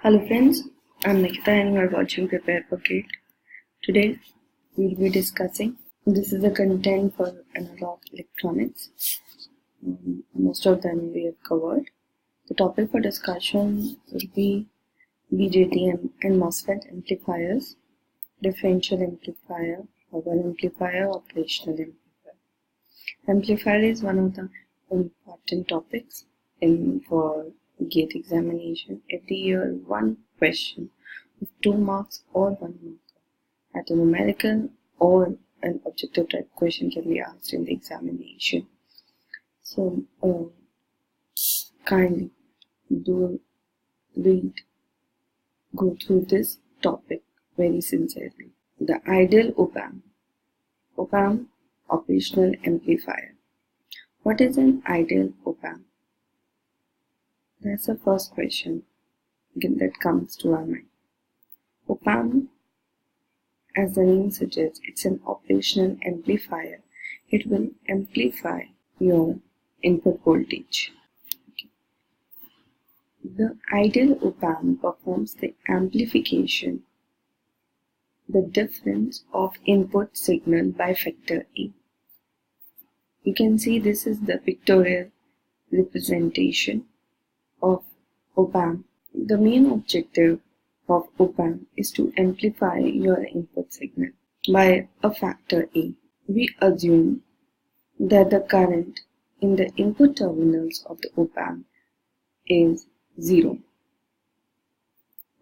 Hello friends, I'm Nikita and you are watching Prepare for GATE. Today we'll be discussing, this is the content for analog electronics. Most of them we have covered. The topic for discussion will be BJT and MOSFET amplifiers, differential amplifier, power amplifier, operational amplifier. Amplifier is one of the important topics for GATE examination. Every year, one question with 2 marks or 1 marker at a numerical or an objective type question can be asked in the examination. So, kindly do go through this topic very sincerely. The ideal OpAmp. OpAmp, operational amplifier. What is an ideal OpAmp? That's the first question that comes to our mind. OpAmp, as the name suggests, it's an operational amplifier. It will amplify your input voltage. Okay. The ideal OpAmp performs the amplification, the difference of input signal by factor A. You can see this is the pictorial representation of OpAmp. The main objective of OpAmp is to amplify your input signal by a factor A. We assume that the current in the input terminals of the OpAmp is 0.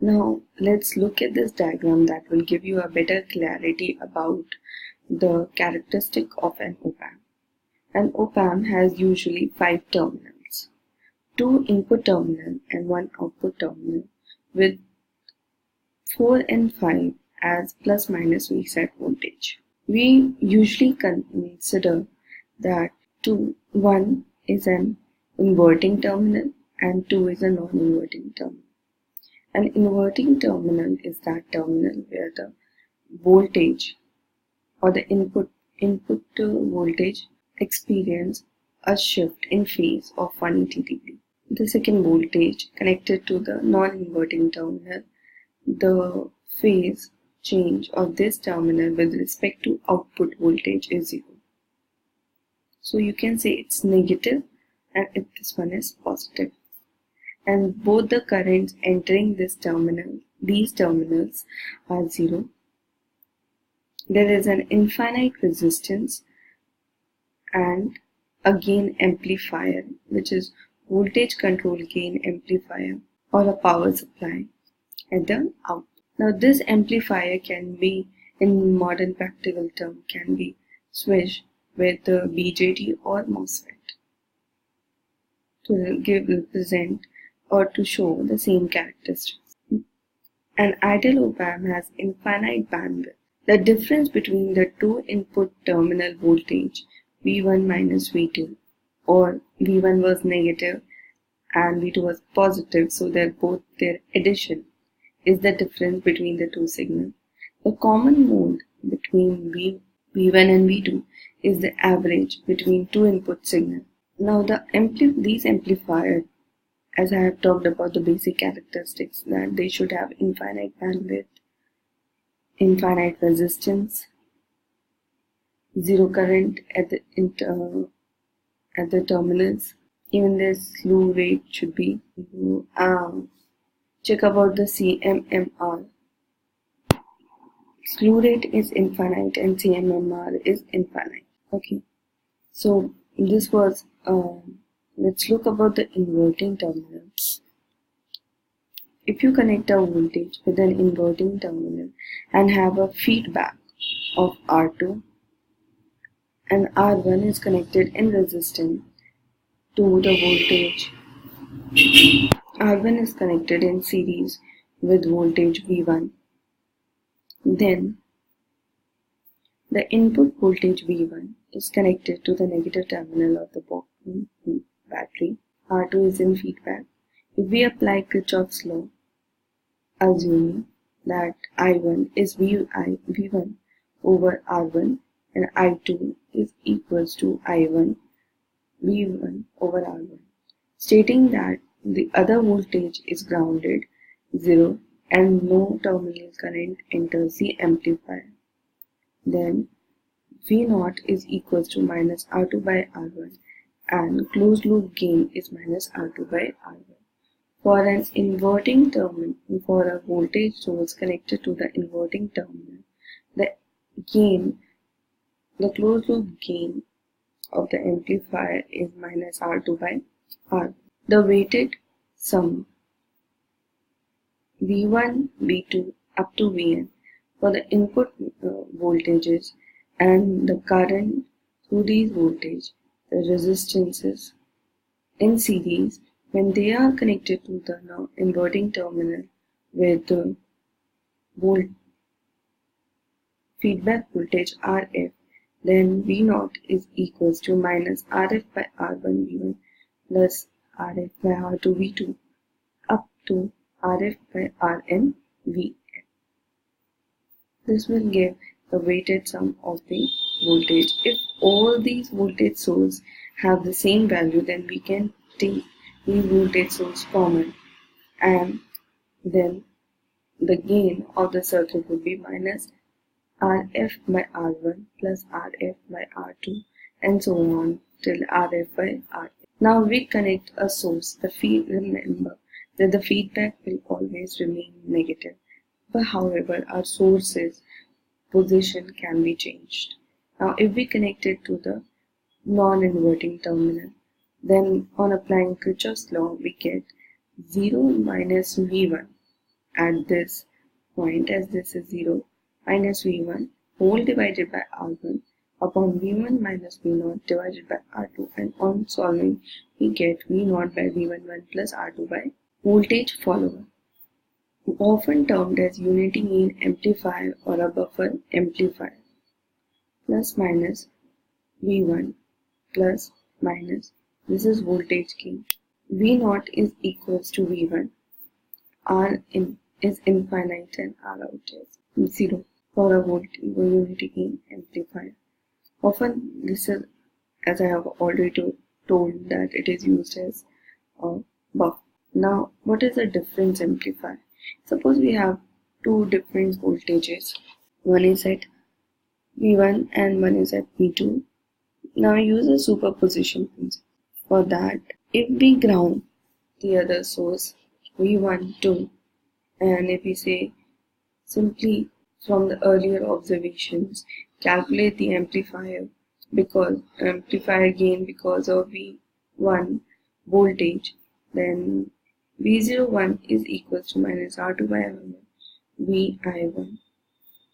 Now let's look at this diagram that will give you a better clarity about the characteristic of an OpAmp. An OpAmp has usually 5 terminals. 2 input terminal and 1 output terminal with 4 and 5 as plus minus reset voltage. We usually consider that 1 is an inverting terminal and 2 is a non-inverting terminal. An inverting terminal is that terminal where the voltage or the input voltage experience a shift in phase of 180 degrees. The second voltage connected to the non-inverting terminal, the phase change of this terminal with respect to output voltage is 0. So you can say it's negative and if this one is positive. And both the currents entering these terminals are 0. There is an infinite resistance and a gain amplifier, which is voltage control gain amplifier or a power supply at the output. Now this amplifier can be, in modern practical term, can be switched with the BJT or MOSFET to represent or to show the same characteristics. An ideal OpAmp has infinite bandwidth. The difference between the 2 input terminal voltage V1 minus V2, or V1 was negative and V2 was positive, so their addition is the difference between the 2 signals. The common mode between V1 and V2 is the average between 2 input signals. Now these amplifiers, as I have talked about the basic characteristics, that they should have infinite bandwidth, infinite resistance, 0 current at the terminals. Even the slew rate should be. Check about the CMMR. Slew rate is infinite and CMMR is infinite. Okay, so this was. Let's look about the inverting terminal. If you connect a voltage with an inverting terminal and have a feedback of R2 and R1 is connected in resistance to the voltage, R1 is connected in series with voltage V1, then the input voltage V1 is connected to the negative terminal of the battery. R2 is in feedback. If we apply Kirchhoff's law, assuming that I1 is V1 over R1 and I2 is equals to I1 V1 over R1, stating that the other voltage is grounded 0 and no terminal current enters the amplifier. Then V0 is equals to minus R2 by R1 and closed loop gain is minus R2 by R1. For an inverting terminal, for a voltage source connected to the inverting terminal, the closed loop gain of the amplifier is minus R2 by R1. The weighted sum V1, V2 up to Vn for the input voltages and the current through these voltage, the resistances in series when they are connected to the inverting terminal with the feedback voltage Rf, then V0 is equals to minus Rf by R1 V1 plus Rf by R2 V2 up to Rf by Rn Vn. This will give the weighted sum of the voltage. If all these voltage sources have the same value, then we can take the voltage source common, and then the gain of the circuit would be minus Rf by R1 plus Rf by R2 and so on till Rf by Rn. Now we connect a source. Remember that the feedback will always remain negative. But however, our source's position can be changed. Now if we connect it to the non-inverting terminal, then on applying Kirchhoff's law, we get 0 minus V1 at this point, as this is 0, minus V1 whole divided by R1 upon V1 minus V0 divided by R2, and on solving we get V0 by V1 1 plus R2 by voltage follower, often termed as unity gain amplifier or a buffer amplifier, plus minus V1 plus minus, this is voltage gain. V0 is equals to V1, R in is infinite and R out is 0 for a unity gain amplifier. Often this is, as I have already told, that it is used as a buffer. Now what is a difference amplifier? Suppose we have two different voltages, one is at V1 and one is at V2. Now use a superposition principle. For that, if we ground the other source V1 2, and if we say simply from the earlier observations calculate the amplifier gain because of V1 voltage, then V01 is equals to minus R2 by R1 Vi1.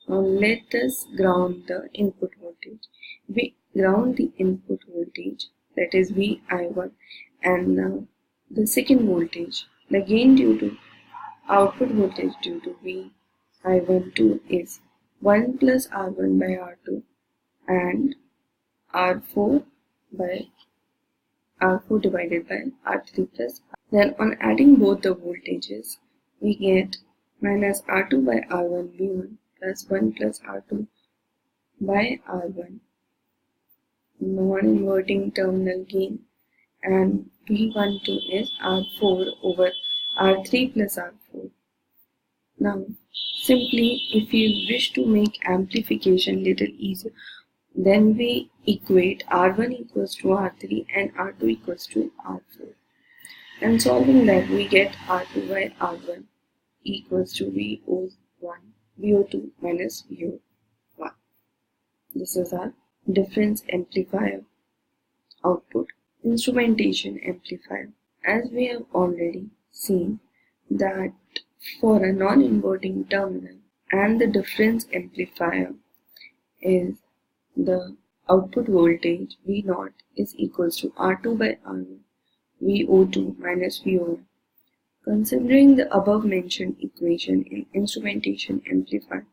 Now let us ground the input voltage. We ground the input voltage, that is Vi1, and now the second voltage, the gain due to output voltage due to Vi12 is 1 plus R1 by R2 and R4 divided by R3 plus R. Then on adding both the voltages, we get minus R2 by R1 V1 plus 1 plus R2 by R1 non-inverting terminal gain, and V12 is R4 over R3 plus R4. Now simply if we wish to make amplification little easier, then we equate R1 equals to R3 and R2 equals to R4, and solving that we get R2 by R1 equals to VO2 minus VO1. This is our difference amplifier output. Instrumentation amplifier. As we have already seen that for a non-inverting terminal and the difference amplifier is the output voltage V0 is equals to R2 by R1 VO2 minus VO1. Considering the above mentioned equation in instrumentation amplifier,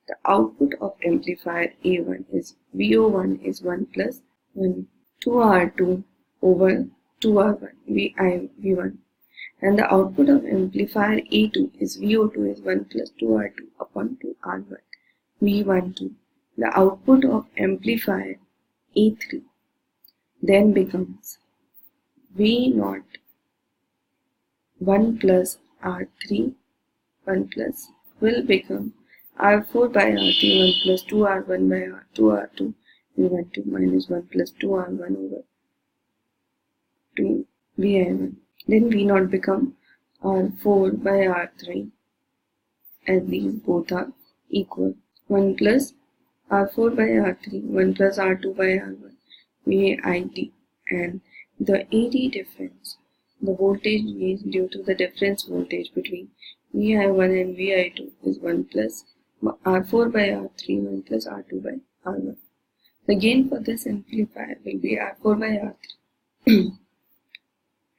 the output of amplifier A1 is VO1 is 1 plus 1 2R2 over 2R1 V1, and the output of amplifier A2 is VO2 is 1 plus 2R2 upon 2R1 V12. The output of amplifier A3 then becomes V0 1 plus R3 1 plus will become R4 by R3 1 plus 2R1 by R2 R2 V12 minus 1 plus 2R1 over 2 Vi1. Then V0 become R4 by R3 as these both are equal. 1 plus R4 by R3 1 plus R2 by R1 VID, and the AD difference, the voltage gain due to the difference voltage between Vi1 and Vi2 is 1 plus R4 by R3 1 plus R2 by R1. The gain for this amplifier will be R4 by R3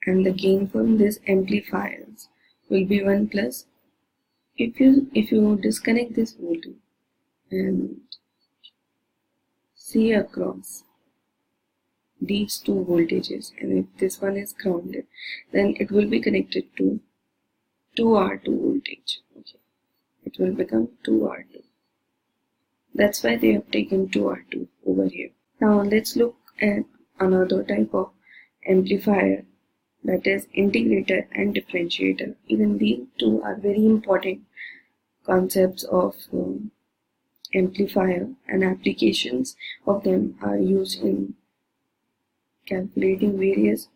and the gain from this amplifiers will be 1 plus, if you disconnect this voltage and see across these two voltages, and if this one is grounded, then it will be connected to 2R2 voltage. Okay, it will become 2R2. That's why they have taken 2R2 over here. Now let's look at another type of amplifier, that is integrator and differentiator. Even these two are very important concepts of amplifier, and applications of them are used in calculating various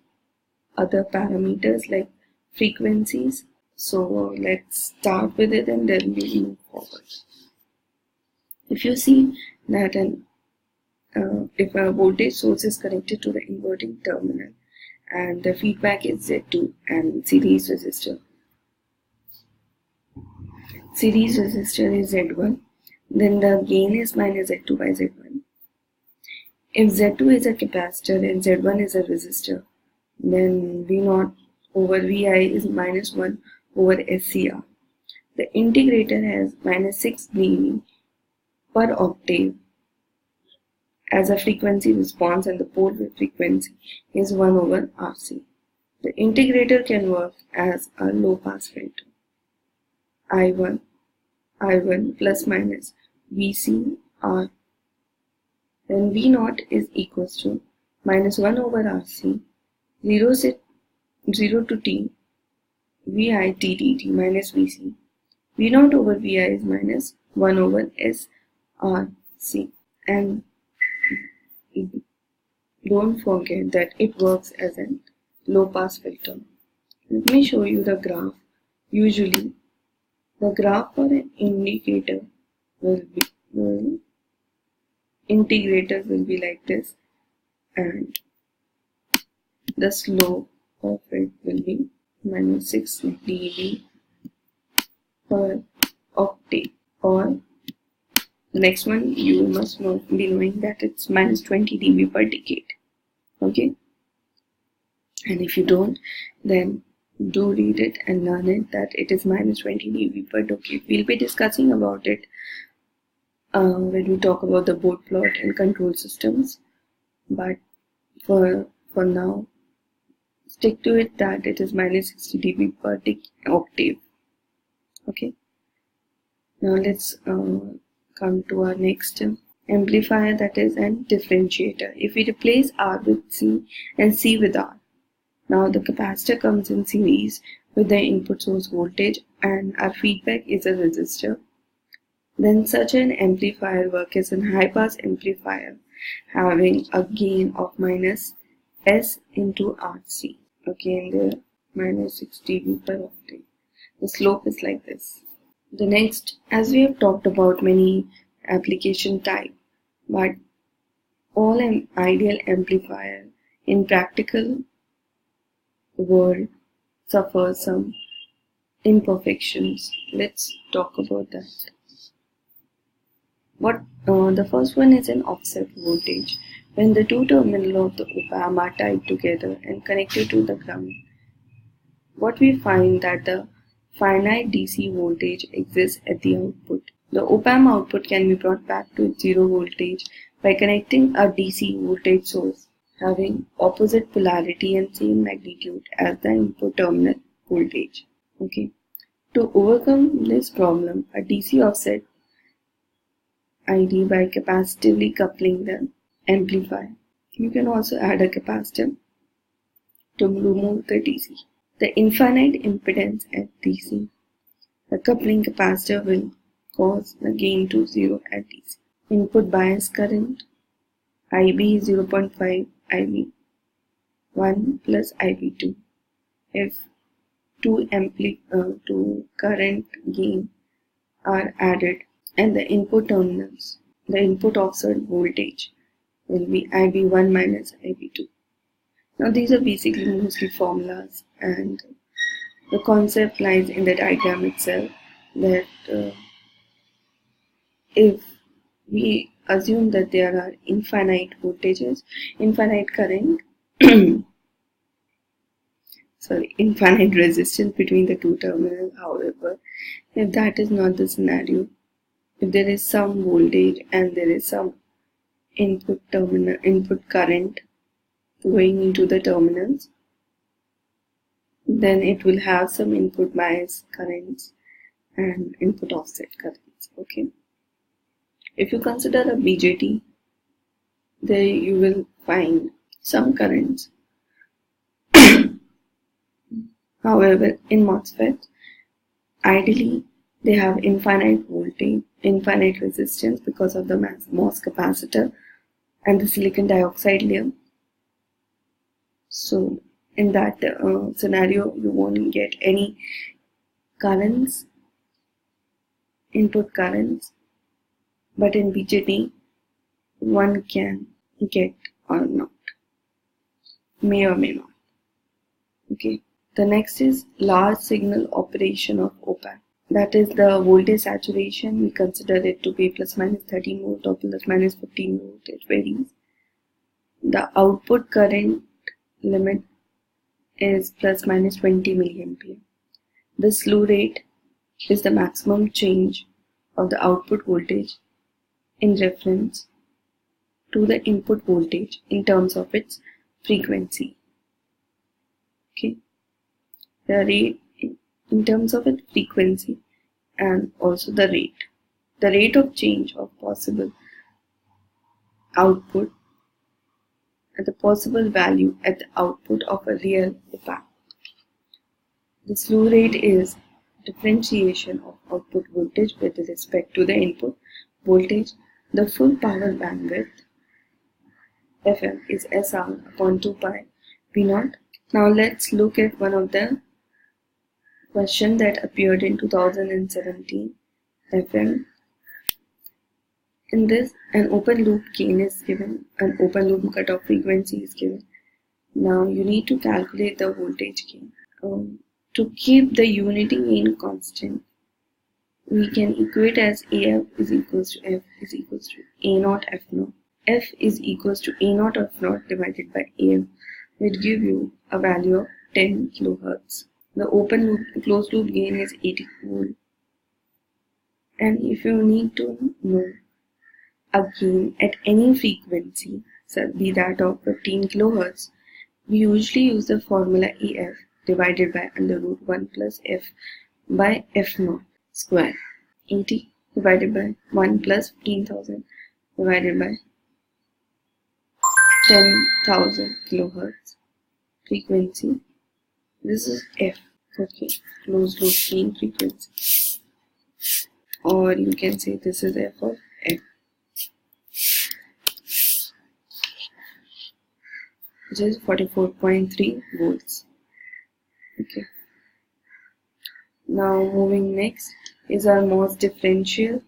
other parameters like frequencies. So let's start with it and then we move forward. If you see that if a voltage source is connected to the inverting terminal and the feedback is Z2 and series resistor is Z1, then the gain is minus Z2 by Z1. If Z2 is a capacitor and Z1 is a resistor, then V0 over Vi is minus 1 over SCR. The integrator has minus 6 dB per octave as a frequency response, and the pole width frequency is 1 over RC. The integrator can work as a low pass filter. I1 plus minus VCR. Then V0 is equals to minus 1 over RC 0 to T Vi t dt minus Vc. V0 over Vi is minus 1 over SRC, and don't forget that it works as a low pass filter. Let me show you the graph. Usually the graph for an integrator will be like this, and the slope of it will be minus 6 dB per octave, or the next one you must be knowing that it's minus 20 dB per decade. Okay, and if you don't, then do read it and learn it that it is minus 20 dB per decade. We'll be discussing about it when we talk about the board plot and control systems, but for now stick to it that it is minus 60 dB per octave. Okay, now let's come to our next amplifier, that is an differentiator. If we replace R with C and C with R, now the capacitor comes in series with the input source voltage and our feedback is a resistor. Then such an amplifier works as a high pass amplifier having a gain of minus S into RC. Okay, and the minus 6 dB per octave. The slope is like this. The next, as we have talked about many application type, but all an ideal amplifier in practical world suffers some imperfections. Let's talk about that. The first one is an offset voltage. When the two terminals of the OpAmp are tied together and connected to the ground, what we find that the finite DC voltage exists at the output. The OpAmp output can be brought back to its zero voltage by connecting a DC voltage source having opposite polarity and same magnitude as the input terminal voltage. Okay. To overcome this problem, a DC offset ID by capacitively coupling the amplifier. You can also add a capacitor to remove the DC. The infinite impedance at DC The coupling capacitor will cause the gain to 0 at DC. Input bias current IB is 0.5 IB1 plus IB2. If two current gain are added and the input terminals, the input offset voltage will be IB1 minus IB2. Now these are basically mostly formulas, and the concept lies in the diagram itself, that if we assume that there are infinite voltages, infinite current, infinite resistance between the two terminals. However, if that is not the scenario, if there is some voltage and there is some input current going into the terminals, then it will have some input bias currents and input offset currents. Okay. If you consider a BJT, there you will find some currents. However, in MOSFET, ideally they have infinite voltage, infinite resistance because of the MOS capacitor and the silicon dioxide layer. So in that scenario, you won't get any currents, input currents, but in BJT one can get or not, may or may not. Okay. The next is large signal operation of OpAmp. That is the voltage saturation. We consider it to be plus minus 13 volt or plus minus 15 volt. It varies. The output current limit is plus minus 20 milliampere. The slew rate is the maximum change of the output voltage in reference to the input voltage in terms of its frequency. Okay. The rate in terms of its frequency and also the rate of change of possible output and the possible value at the output of a real OpAmp. The slew rate is differentiation of output voltage with respect to the input voltage. The full power bandwidth FM is SR upon 2 pi V0. Now let's look at one of the question that appeared in 2017 FM. In this, an open loop gain is given, an open loop cutoff frequency is given. Now you need to calculate the voltage gain. To keep the unity gain constant, we can equate as AF is equals to F is equals to A0 F0. F is equals to A0 F0 divided by AF, which give you a value of 10 kHz. The open loop, closed loop gain is 80 volt. And if you need to know a gain at any frequency, so be that of 15 kHz, we usually use the formula AF divided by under root 1 plus F by F0 square. 80 divided by 1 plus 15,000 divided by 10,000 kHz frequency. This is F. Okay, closed loop gain frequency, or you can say this is F of F, which is 44.3 volts. Okay. Now moving next is our MOS differential.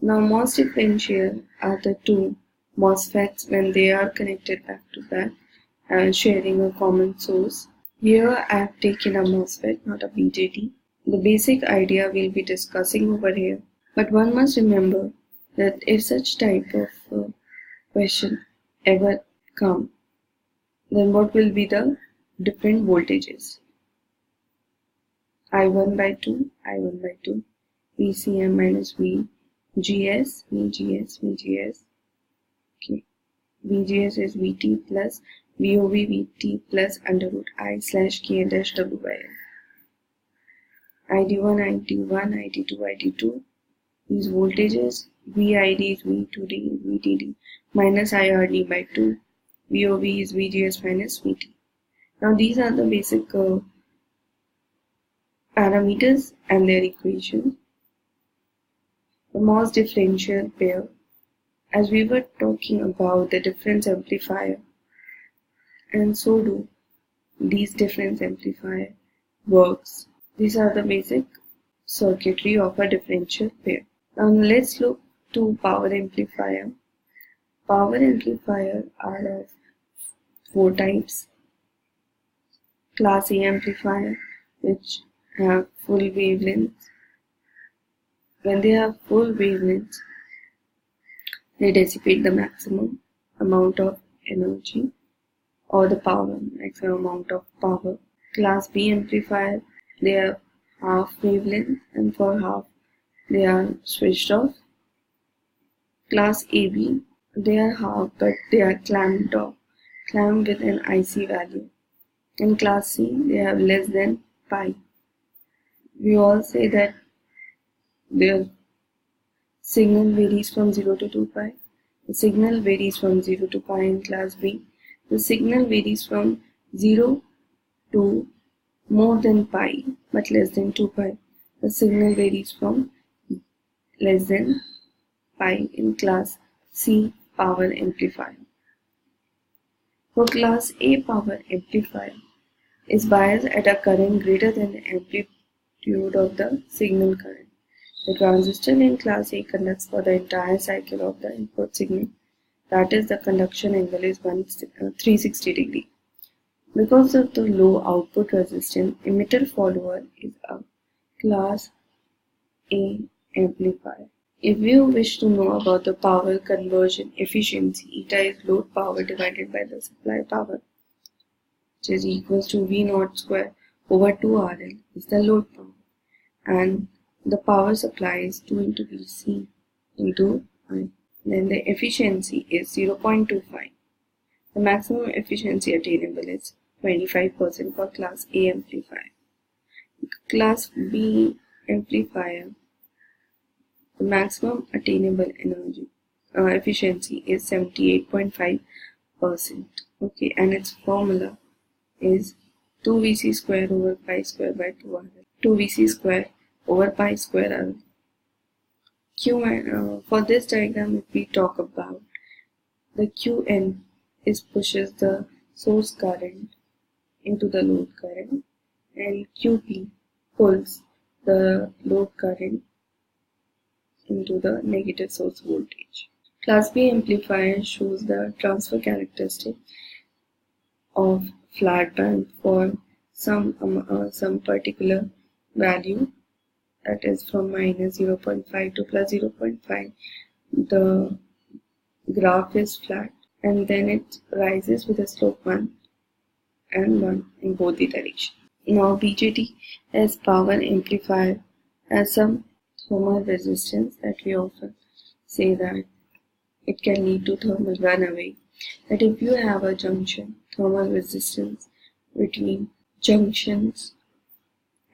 Now MOS differential are the two MOSFETs when they are connected back to back and sharing a common source. Here I have taken a MOSFET, not a BJT. The basic idea we'll be discussing over here, but one must remember that if such type of question ever come, then what will be the different voltages? I1 by 2, I1 by 2, VCM minus VGS, VGS, VGS. Okay, VGS is VT plus VOV VT plus under root I slash K dash W by L. ID1, ID1, ID2, ID2. These voltages, VID is V2D, VTD minus IRD by 2. VOV is VGS minus VT. Now these are the basic parameters and their equations, the MOS differential pair, as we were talking about the difference amplifier, and so do these difference amplifier works. These are the basic circuitry of a differential pair. Now let's look to power amplifier. Power amplifier are of 4 types. Class A amplifier, which have full wavelengths. When they have full wavelengths, they dissipate the maximum amount of energy or the power, maximum amount of power. Class B amplifier, they have half wavelength and for half they are switched off. Class AB, they are half but they are clamped with an IC value. In class C, they have less than pi. We all say that their signal varies from 0 to 2 pi. The signal varies from 0 to pi in class B. The signal varies from 0 to more than pi but less than 2 pi. The signal varies from less than pi in class C power amplifier. For class A power amplifier is biased at a current greater than the amplitude of the signal current. The transistor in class A conducts for the entire cycle of the input signal, that is, the conduction angle is 360 degree. Because of the low output resistance, emitter follower is a class A amplifier. If you wish to know about the power conversion efficiency, eta is load power divided by the supply power, which is equals to V0 square over 2RL is the load power, and the power supply is 2 into Vc into I. Then the efficiency is 0.25. The maximum efficiency attainable is 25% for class A amplifier. Class B amplifier, the maximum attainable energy efficiency is 78.5%. Okay, and its formula is 2Vc square over pi square by 2RL. 2Vc square over pi square R. For this diagram, if we talk about the Qn is pushes the source current into the load current, and Qp pulls the load current into the negative source voltage. Class B amplifier shows the transfer characteristic of flat band for some particular value, that is from minus 0.5 to plus 0.5. The graph is flat and then it rises with a slope 1 and 1 in both the directions. Now BJT as power amplifier has some thermal resistance that we often say that it can lead to thermal runaway. That if you have a junction thermal resistance between junctions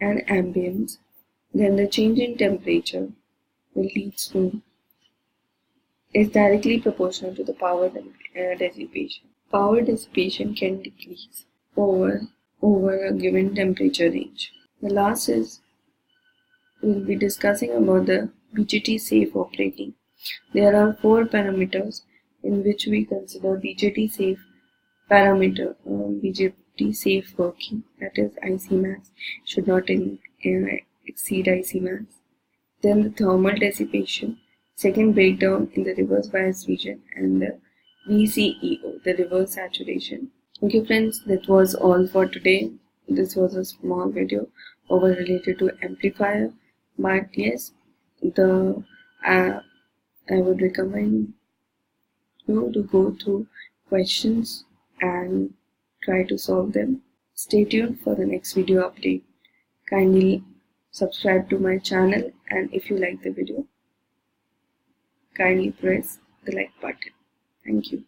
and ambience, then the change in temperature will lead to is directly proportional to the power dissipation. Power dissipation can decrease over a given temperature range. The last is we'll be discussing about the BJT safe operating. There are 4 parameters in which we consider BJT safe parameter, BJT safe working, that is IC max should not exceed IC max. Then the thermal dissipation, second breakdown in the reverse bias region, and the VCEO, the reverse saturation. Okay friends, that was all for today. This was a small video related to amplifier, but yes, I would recommend you to go through questions and try to solve them. Stay tuned for the next video update. Kindly subscribe to my channel, and if you like the video, kindly press the like button. Thank you.